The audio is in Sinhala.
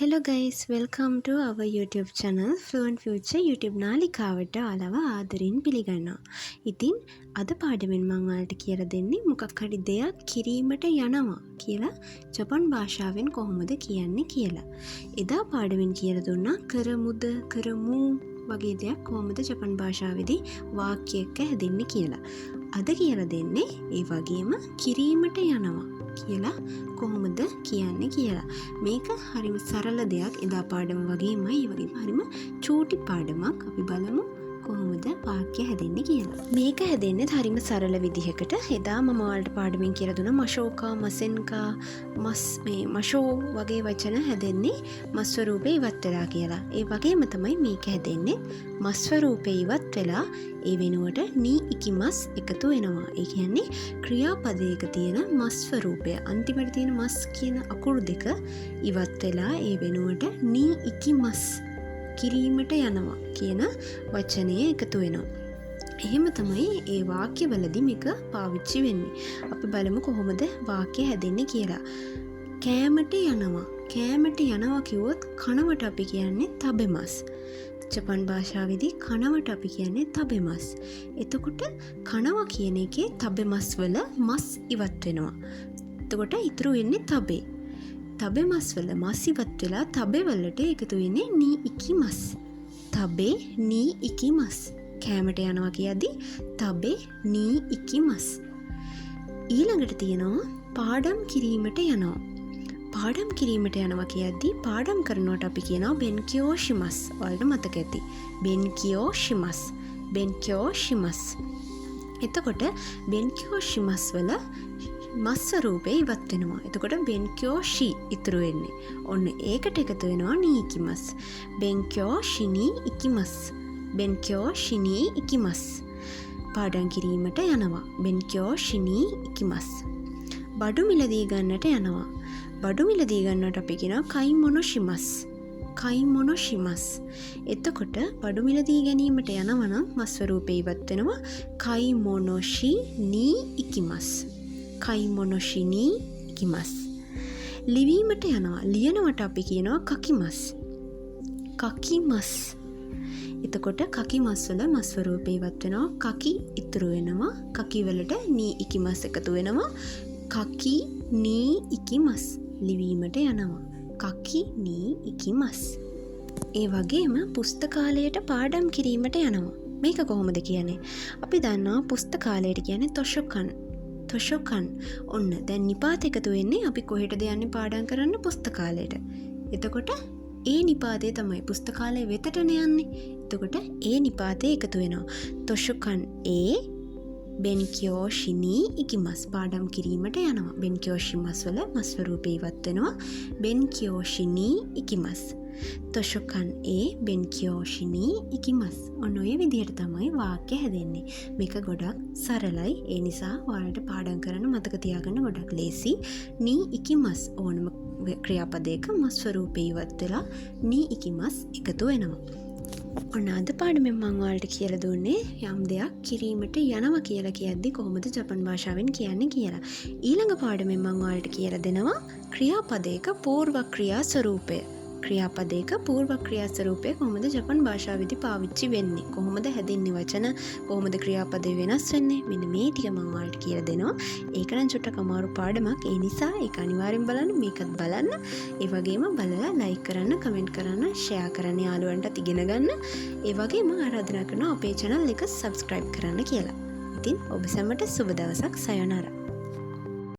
Hello guys, welcome to our YouTube channel Fluent Future YouTube නාලිකාවට ආලව ආදරෙන් පිළිගන්නවා. ඉතින් අද පාඩමෙන් මම ඔයාලට කියලා දෙන්නේ මොකක් හරි දෙයක් කිරීමට යනවා කියලා ජපන් භාෂාවෙන් කොහොමද කියන්නේ කියලා. එදා පාඩමෙන් කියලා දුන්නා කරමුද කරමු වගේ දෙයක් කොහොමද ජපන් භාෂාවේදී වාක්‍යයක හැදෙන්නේ කියලා. අද කියලා දෙන්නේ ඒ වගේම කිරීමට යනවා කියලා කොහොමද කියන්නේ කියලා. මේක හරිම සරල දෙයක්. එදා පාඩම වගේමයි. ඒ වගේම හරිම චූටි පාඩමක්. අපි බලමු කොහොමද වාක්‍ය හැදෙන්නේ කියලා. මේක හැදෙන්නේ හරිම සරල විදිහකට. එදා මම ඔයාලට පාඩමෙන් කියලා දුන්නා මෂෝකා, මසෙන්කා, මෂෝ වගේ වචන හැදෙන්නේ මස් ස්වරූපේ ඉවත් වෙලා කියලා. ඒ වගේම තමයි මේක හැදෙන්නේ මස් ස්වරූපේ ඉවත් වෙලා ඒ වෙනුවට නී ඉකිමස් එකතු වෙනවා. ඒ කියන්නේ ක්‍රියාපදයක තියෙන මස් ස්වරූපය අන්තිමට තියෙන මස් කියන අකුරු දෙක ඉවත් වෙලා ඒ වෙනුවට නී ඉකිමස් කිරීමට යනවා කියන වචනය එකතු වෙනවා. එහෙම තමයි ඒ වාක්‍යවලදී මේක පාවිච්චි වෙන්නේ. අපි බලමු කොහොමද වාක්‍ය හැදෙන්නේ කියලා. කෑමට යනවා. කෑමට යනවා කිව්වොත් කනවට අපි කියන්නේ තබෙමස්. ජපන් භාෂාවේදී කනවට අපි කියන්නේ තබෙමස්. එතකොට කනවා කියන එකේ තබෙමස් වල මස් ඉවත් වෙනවා. එතකොට ඉතුරු වෙන්නේ තබේ. තබෙමස් වල මස් ඉවත් වෙලා තබේ වලට එකතු වෙන්නේ නී ඉකිමස්. තබේ නී ඉකිමස්. කෑමට යනවා කියද්දි තබේ නී ඉකිමස්. ඊළඟට තියෙනවා පාඩම් කිරීමට යනවා. පාඩම් කිරීමට යනවා කියද්දි පාඩම් කරනවට අපි කියනවා බෙන්කියෝ ශිමස්. ඔයාලට මතක ඇති. බෙන්කියෝ ශිමස්. බෙන්කියෝ ශිමස්. එතකොට බෙන්කියෝ ශිමස් වල මස් ස්වරූපේ ඉවත් වෙනවා. එතකොට බෙන්කියෝ ෂි ඉතුරු වෙන්නේ. ඔන්න ඒකට එකතු වෙනවා නී ඉකිමස්. බෙන්කියෝ ෂිනී ඉකිමස්. බෙන්කියෝ ෂිනී ඉකිමස්. පාඩම් කිරීමට යනවා. බෙන්කියෝ ෂිනී ඉකිමස්. බඩු මිලදී ගන්නට යනවා. බඩු මිලදී ගන්නට අපි කියනවා කයිමොනොෂිමස්. කයිමොනොෂිමස්. එතකොට බඩු මිලදී ගැනීමට යනවා නම් මස් ස්වරූපේ ඉවත් වෙනවා කයිමොනොෂි නී ඉකිමස්. කයිමොනොෂිනී ඉකිමස්. ලිවීමට යනවා. ලියනවට අපි කියනවා කකිමස්. කකිමස්. එතකොට කකිමස් වල මස් ස්වරූපේ ඉවත් වෙනවා කකි ඉතුරු වෙනවා. කකි වලට නී ඉකිමස් එකතු වෙනවා. කකි නී ඉකිමස්. ලිවීමට යනවා. කකි නී ඉකිමස්. ඒ වගේම පුස්තකාලයට පාඩම් කිරීමට යනවා. මේක කොහොමද කියන්නේ? අපි දන්නවා පුස්තකාලයට කියන්නේ තොෂොකන්. තොෂොකන්. ඔන්න දැන් නිපාත එකතු වෙන්නේ අපි කොහෙටද යන්නේ පාඩම් කරන්න? පුස්තකාලයට. එතකොට ඒ නිපාතේ තමයි පුස්තකාලය වෙතටනේ යන්නේ. එතකොට ඒ නිපාතේ එකතු වෙනවා. තොෂොකන් ඒ බෙන්කියෝ ෂිනී ඉකිමස්. පාඩම් කිරීමට යනවා. බෙන්කියෝ ෂිමස් වල මස් ස්වරූපේ ඉවත් වෙනවා. බෙන්කියෝ ෂිනී ඉකිමස්. තොෂොකන් ඒ බෙන්කියෝ ෂිනී ඉකිමස්. ඔන්න ඔය විදිහට තමයි වාක්‍ය හැදෙන්නේ. මේක ගොඩක් සරලයි. ඒ නිසා ඔයාලට පාඩම් කරන්න මතක තියාගන්න ගොඩක් ලේසි. නී ඉකිමස් ඕනම ක්‍රියාපදයක මස් ස්වරූපේ ඉවත් වෙලා නී ඉකිමස් එකතු වෙනවා. ඔන්න අද පාඩමෙන් මම ඔයාලට කියලා දුන්නේ යම් දෙයක් කිරීමට යනවා කියලා කියද්දි කොහොමද ජපන් භාෂාවෙන් කියන්නේ කියලා. ඊළඟ පාඩමෙන් මම ඔයාලට කියලා දෙනවා ක්‍රියාපදයක පූර්ව ක්‍රියා ස්වරූපය. ක්‍රියාපදයක පූර්ව ක්‍රියා ස්වරූපය කොහොමද ජපන් භාෂාවේදී පාවිච්චි වෙන්නේ? කොහොමද හැදෙන්නේ වචන? කොහොමද ක්‍රියාපදේ වෙනස් වෙන්නේ? මෙන්න මේ ටික මම ඔයාලට කියලා දෙනවා. ඒක නම් චුට්ටක් අමාරු පාඩමක්. ඒ නිසා ඒක අනිවාර්යෙන් බලන්න. මේකත් බලන්න. ඒ වගේම බලලා ලයික් කරන්න, කමෙන්ට් කරන්න, ෂෙයා කරන්න යාළුවන්ටත් ඉගෙන ගන්න. ඒ වගේම ආරාධනා කරනවා අපේ channel එක subscribe කරන්න කියලා. ඉතින් ඔබ සැමට සුබ දවසක්. සයොනාරා.